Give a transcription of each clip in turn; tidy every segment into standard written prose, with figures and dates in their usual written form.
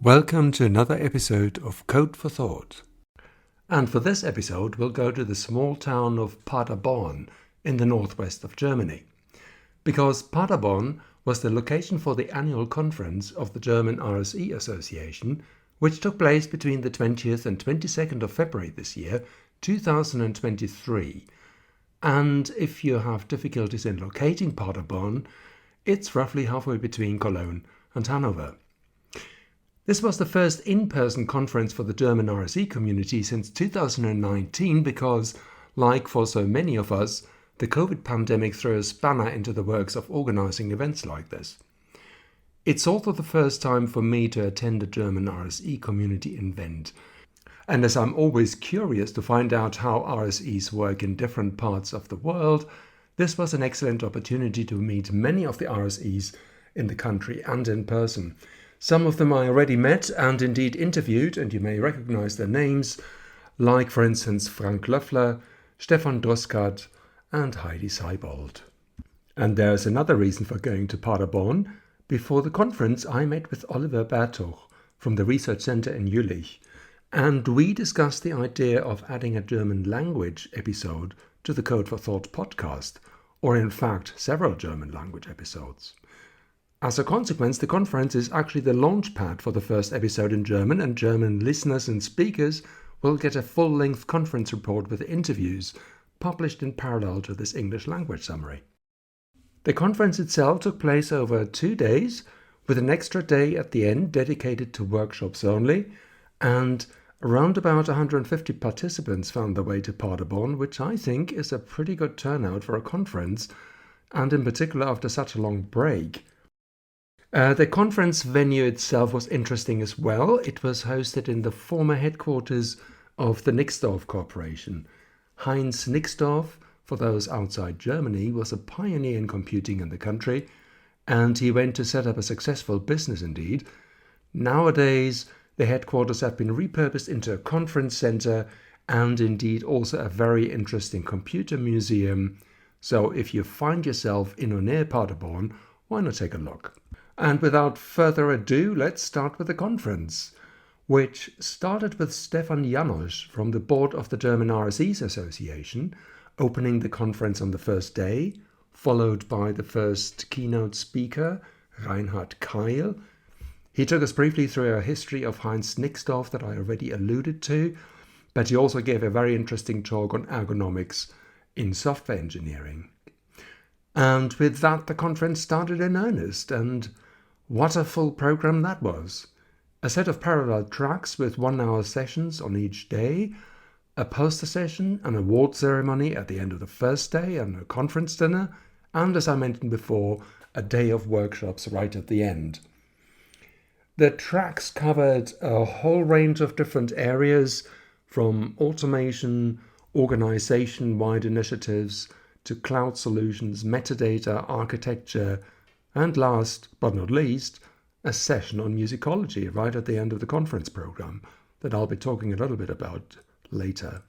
Welcome to another episode of Code for Thought. And for this episode, we'll go to the small town of Paderborn in the northwest of Germany. Because Paderborn was the location for the annual conference of the German RSE Association, which took place between the 20th and 22nd of February this year, 2023. And if you have difficulties in locating Paderborn, it's roughly halfway between Cologne and Hanover. This was the first in-person conference for the German RSE community since 2019 because, like for so many of us, the COVID pandemic threw a spanner into the works of organizing events like this. It's also the first time for me to attend a German RSE community event. And as I'm always curious to find out how RSEs work in different parts of the world, this was an excellent opportunity to meet many of the RSEs in the country and in person. Some of them I already met and indeed interviewed, and you may recognize their names, like for instance Frank Löffler, Stefan Droskat and Heidi Seibold. And there's another reason for going to Paderborn. Before the conference I met with Oliver Bertuch from the Research Center in Jülich, and we discussed the idea of adding a German language episode to the Code for Thought podcast, or in fact several German language episodes. As a consequence, the conference is actually the launch pad for the first episode in German, and German listeners and speakers will get a full-length conference report with interviews published in parallel to this English language summary. The conference itself took place over 2 days, with an extra day at the end dedicated to workshops only, and around about 150 participants found their way to Paderborn, which I think is a pretty good turnout for a conference, and in particular after such a long break. The conference venue itself was interesting as well. It was hosted in the former headquarters of the Nixdorf Corporation. Heinz Nixdorf, for those outside Germany, was a pioneer in computing in the country, and he went to set up a successful business indeed. Nowadays, the headquarters have been repurposed into a conference center and indeed also a very interesting computer museum. So if you find yourself in or near Paderborn, why not take a look? And without further ado, let's start with the conference, which started with Stefan Janosch from the board of the German RSE Association, opening the conference on the first day, followed by the first keynote speaker, Reinhard Keil. He took us briefly through a history of Heinz Nixdorf that I already alluded to, but he also gave a very interesting talk on ergonomics in software engineering. And with that, the conference started in earnest, and what a full program that was. A set of parallel tracks with 1-hour sessions on each day, a poster session, an award ceremony at the end of the first day, and a conference dinner, and as I mentioned before, a day of workshops right at the end. The tracks covered a whole range of different areas, from automation, organization-wide initiatives, to cloud solutions, metadata, architecture, and last but not least, a session on musicology right at the end of the conference program that I'll be talking a little bit about later.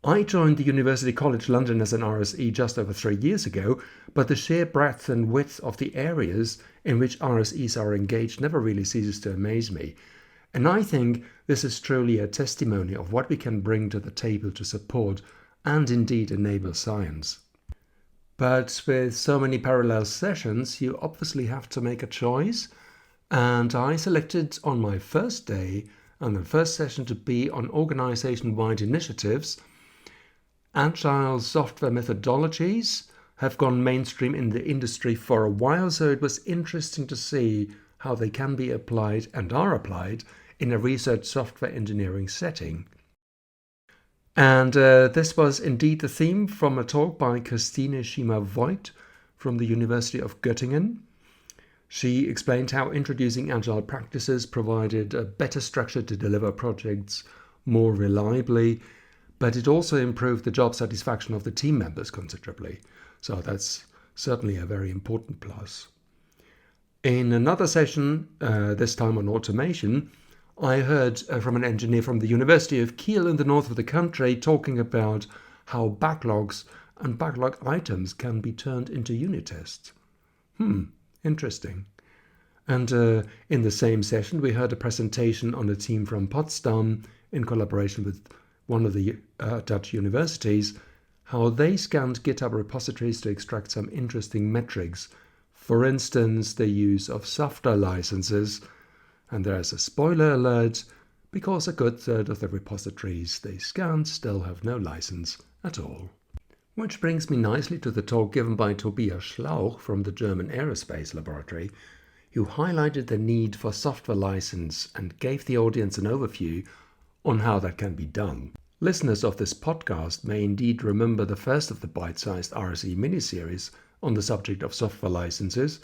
I joined the University College London as an RSE just over 3 years ago, but the sheer breadth and width of the areas in which RSEs are engaged never really ceases to amaze me. And I think this is truly a testimony of what we can bring to the table to support and indeed enable science. But with so many parallel sessions, you obviously have to make a choice, and I selected on my first day and the first session to be on organization-wide initiatives. Agile software methodologies have gone mainstream in the industry for a while, so it was interesting to see how they can be applied and are applied in a research software engineering setting. And this was indeed the theme from a talk by Christine Schima-Voigt from the University of Göttingen. She explained how introducing agile practices provided a better structure to deliver projects more reliably, but it also improved the job satisfaction of the team members considerably. So that's certainly a very important plus. In another session, this time on automation, I heard from an engineer from the University of Kiel in the north of the country talking about how backlogs and backlog items can be turned into unit tests. Interesting. And in the same session, we heard a presentation on a team from Potsdam in collaboration with one of the Dutch universities, how they scanned GitHub repositories to extract some interesting metrics. For instance, the use of software licenses. And there's a spoiler alert, because a good third of the repositories they scanned still have no license at all. Which brings me nicely to the talk given by Tobias Schlauch from the German Aerospace Laboratory, who highlighted the need for software license and gave the audience an overview on how that can be done. Listeners of this podcast may indeed remember the first of the bite-sized RSE miniseries on the subject of software licenses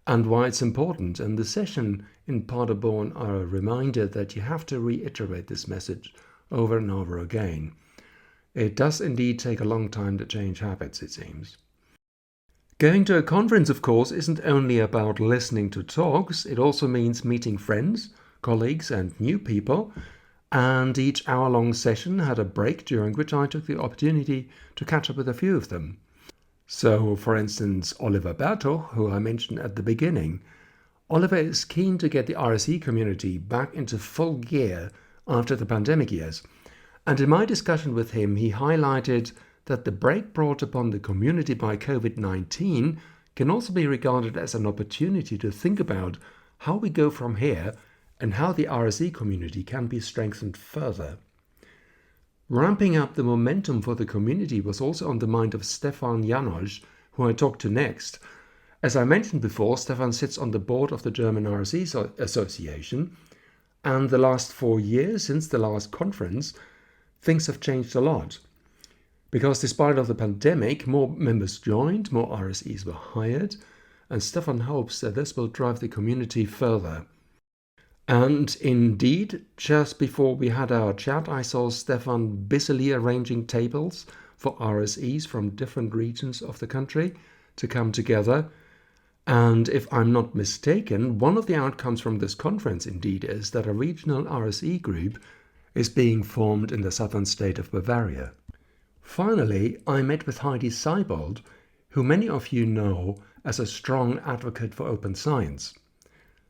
and why it's important, and the session in Paderborn are a reminder that you have to reiterate this message over and over again. It does indeed take a long time to change habits, it seems. Going to a conference, of course, isn't only about listening to talks, it also means meeting friends, colleagues and new people, and each hour-long session had a break during which I took the opportunity to catch up with a few of them. So, for instance, Oliver Berto, who I mentioned at the beginning. Oliver is keen to get the RSE community back into full gear after the pandemic years. And in my discussion with him, he highlighted that the break brought upon the community by COVID-19 can also be regarded as an opportunity to think about how we go from here and how the RSE community can be strengthened further. Ramping up the momentum for the community was also on the mind of Stefan Janosch, who I talked to next. As I mentioned before, Stefan sits on the board of the German RSE Association, and the last 4 years since the last conference, things have changed a lot. Because despite of the pandemic, more members joined, more RSEs were hired, and Stefan hopes that this will drive the community further. And indeed, just before we had our chat, I saw Stefan busily arranging tables for RSEs from different regions of the country to come together. And if I'm not mistaken, one of the outcomes from this conference indeed is that a regional RSE group is being formed in the southern state of Bavaria. Finally, I met with Heidi Seibold, who many of you know as a strong advocate for open science.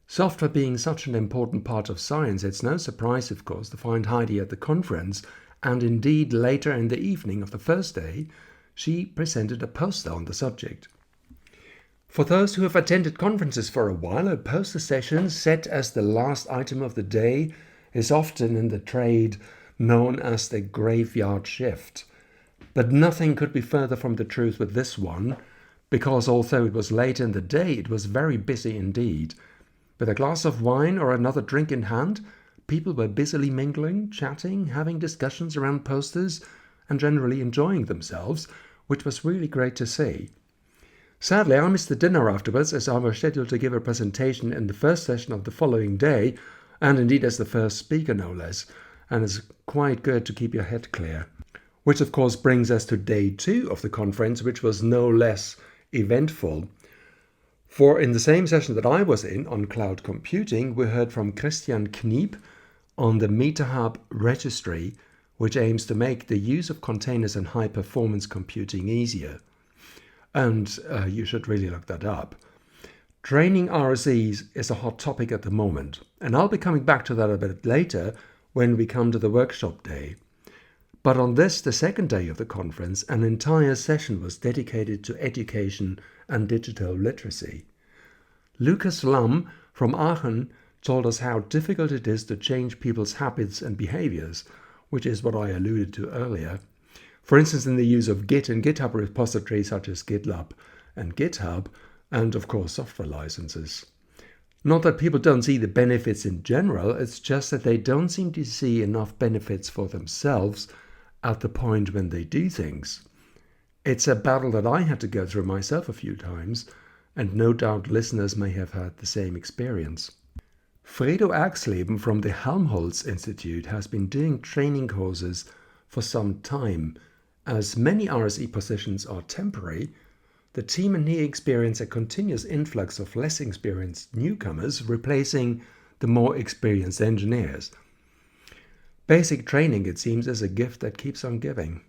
Software being such an important part of science, it's no surprise, of course, to find Heidi at the conference, and indeed later in the evening of the first day, she presented a poster on the subject. For those who have attended conferences for a while, a poster session set as the last item of the day is often in the trade known as the graveyard shift. But nothing could be further from the truth with this one, because although it was late in the day, it was very busy indeed. With a glass of wine or another drink in hand, people were busily mingling, chatting, having discussions around posters, and generally enjoying themselves, which was really great to see. Sadly, I missed the dinner afterwards, as I was scheduled to give a presentation in the first session of the following day, and indeed as the first speaker no less, and it's quite good to keep your head clear. Which of course brings us to day 2 of the conference, which was no less eventful. For in the same session that I was in on cloud computing, we heard from Christian Kniep on the MetaHub registry, which aims to make the use of containers and high-performance computing easier. And you should really look that up. Training RSEs is a hot topic at the moment, and I'll be coming back to that a bit later when we come to the workshop day. But on this, the second day of the conference, an entire session was dedicated to education and digital literacy. Lucas Lamm from Aachen told us how difficult it is to change people's habits and behaviors, which is what I alluded to earlier. For instance, in the use of Git and GitHub repositories such as GitLab and GitHub, and of course software licenses. Not that people don't see the benefits in general, it's just that they don't seem to see enough benefits for themselves at the point when they do things. It's a battle that I had to go through myself a few times, and no doubt listeners may have had the same experience. Fredo Erxleben from the Helmholtz Institute has been doing training courses for some time. As many RSE positions are temporary, the team and he experience a continuous influx of less experienced newcomers replacing the more experienced engineers. Basic training, it seems, is a gift that keeps on giving.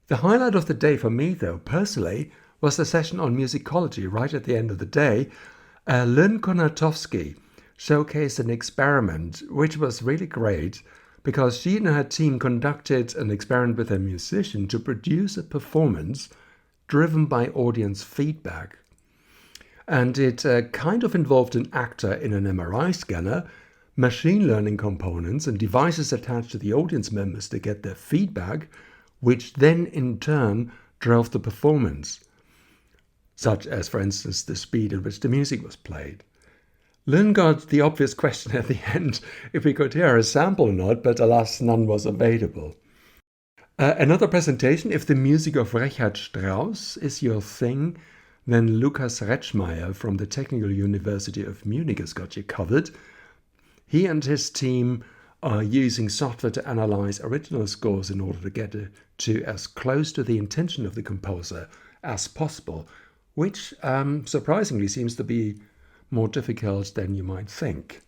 The highlight of the day for me, though, personally, was the session on musicology right at the end of the day, Lynn Konatowski showcased an experiment which was really great because she and her team conducted an experiment with a musician to produce a performance driven by audience feedback. And it kind of involved an actor in an MRI scanner, machine learning components and devices attached to the audience members to get their feedback, which then in turn drove the performance, such as, for instance, the speed at which the music was played. Lynn got the obvious question at the end if we could hear a sample or not, but alas, none was available. Another presentation, if the music of Richard Strauss is your thing, then Lukas Retschmeier from the Technical University of Munich has got you covered. He and his team are using software to analyze original scores in order to get to as close to the intention of the composer as possible, which surprisingly seems to be more difficult than you might think.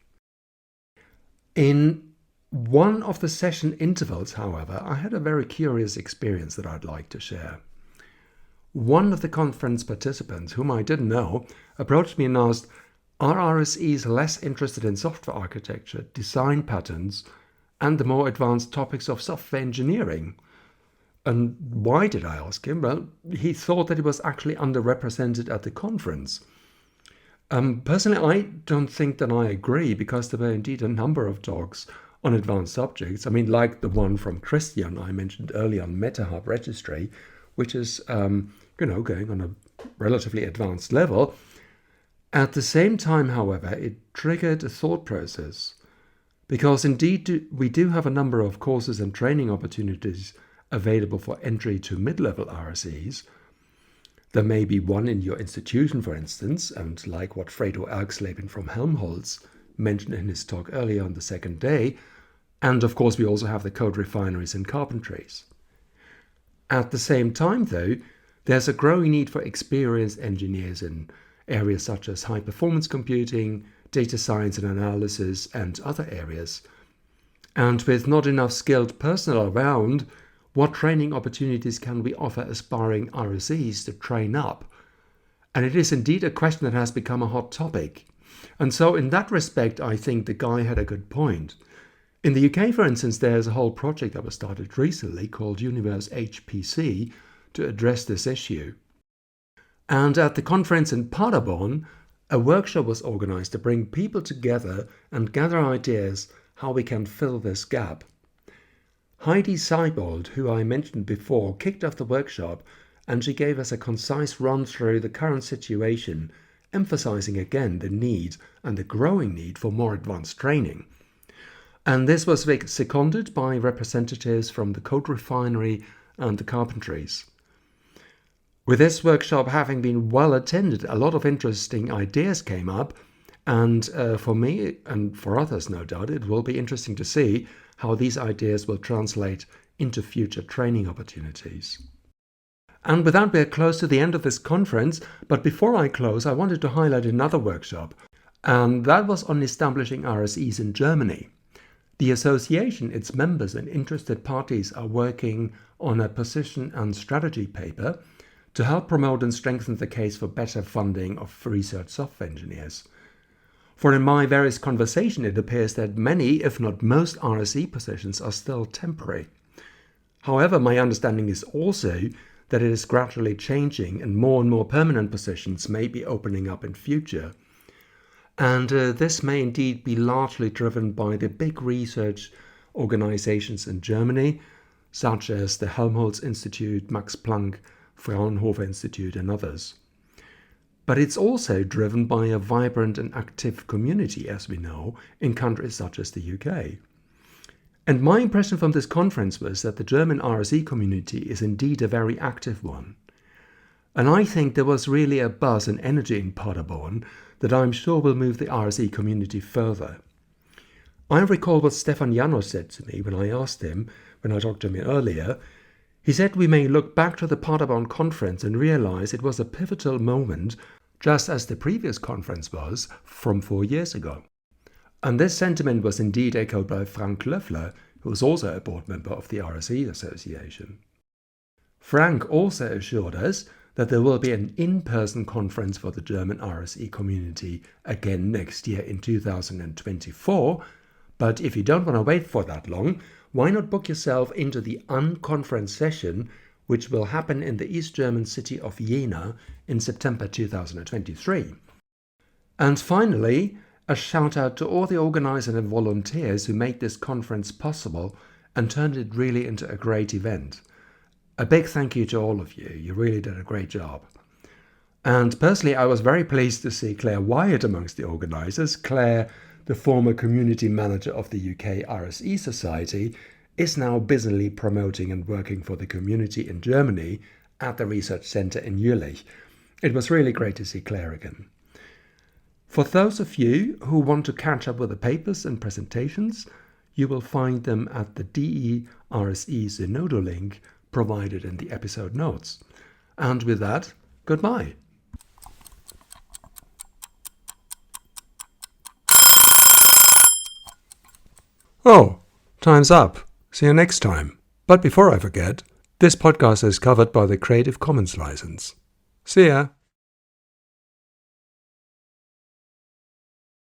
In one of the session intervals, however, I had a very curious experience that I'd like to share. One of the conference participants, whom I didn't know, approached me and asked, "Are RSEs less interested in software architecture, design patterns, and the more advanced topics of software engineering?" And why did I ask him? Well, he thought that it was actually underrepresented at the conference. Personally, I don't think that I agree, because there were indeed a number of talks on advanced subjects. I mean, like the one from Christian I mentioned earlier on MetaHub Registry, which is, going on a relatively advanced level. At the same time, however, it triggered a thought process, because indeed we do have a number of courses and training opportunities available for entry to mid-level RSEs. There may be one in your institution, for instance, and like what Fredo Ergsleben from Helmholtz mentioned in his talk earlier on the second day, and of course we also have the code refineries and carpentries. At the same time, though, there's a growing need for experienced engineers in areas such as high-performance computing, data science and analysis, and other areas. And with not enough skilled personnel around, what training opportunities can we offer aspiring RSEs to train up? And it is indeed a question that has become a hot topic. And so in that respect, I think the guy had a good point. In the UK, for instance, there's a whole project that was started recently called Universe HPC to address this issue. And at the conference in Paderborn, a workshop was organized to bring people together and gather ideas how we can fill this gap. Heidi Seibold, who I mentioned before, kicked off the workshop, and she gave us a concise run through the current situation, emphasizing again the need and the growing need for more advanced training. And this was seconded by representatives from the code refinery and the carpentries. With this workshop having been well attended, a lot of interesting ideas came up, and for me and for others, no doubt, it will be interesting to see how these ideas will translate into future training opportunities. And with that, we're close to the end of this conference, but before I close, I wanted to highlight another workshop, and that was on establishing RSEs in Germany. The association, its members and interested parties are working on a position and strategy paper to help promote and strengthen the case for better funding of research software engineers. For in my various conversations, it appears that many, if not most, RSE positions are still temporary. However, my understanding is also that it is gradually changing and more permanent positions may be opening up in future. And this may indeed be largely driven by the big research organizations in Germany, such as the Helmholtz Institute, Max Planck, Fraunhofer Institute and others. But it's also driven by a vibrant and active community, as we know, in countries such as the UK. And my impression from this conference was that the German RSE community is indeed a very active one. And I think there was really a buzz and energy in Paderborn that I'm sure will move the RSE community further. I recall what Stefan Janos said to me when I asked him, when I talked to him earlier. He said we may look back to the Paderborn conference and realize it was a pivotal moment, just as the previous conference was from 4 years ago. And this sentiment was indeed echoed by Frank Löffler, who was also a board member of the RSE Association. Frank also assured us that there will be an in-person conference for the German RSE community again next year in 2024. But if you don't want to wait for that long, why not book yourself into the unconference session, which will happen in the East German city of Jena in September 2023. And finally, a shout out to all the organizers and volunteers who made this conference possible and turned it really into a great event. A big thank you to all of you. You really did a great job. And personally, I was very pleased to see Claire Wyatt amongst the organizers. Claire, the former community manager of the UK RSE Society, is now busily promoting and working for the community in Germany at the research center in Jülich. It was really great to see Claire again. For those of you who want to catch up with the papers and presentations, you will find them at the DE RSE Zenodo link provided in the episode notes. And with that, goodbye. Oh, time's up. See you next time. But before I forget, this podcast is covered by the Creative Commons license. See ya.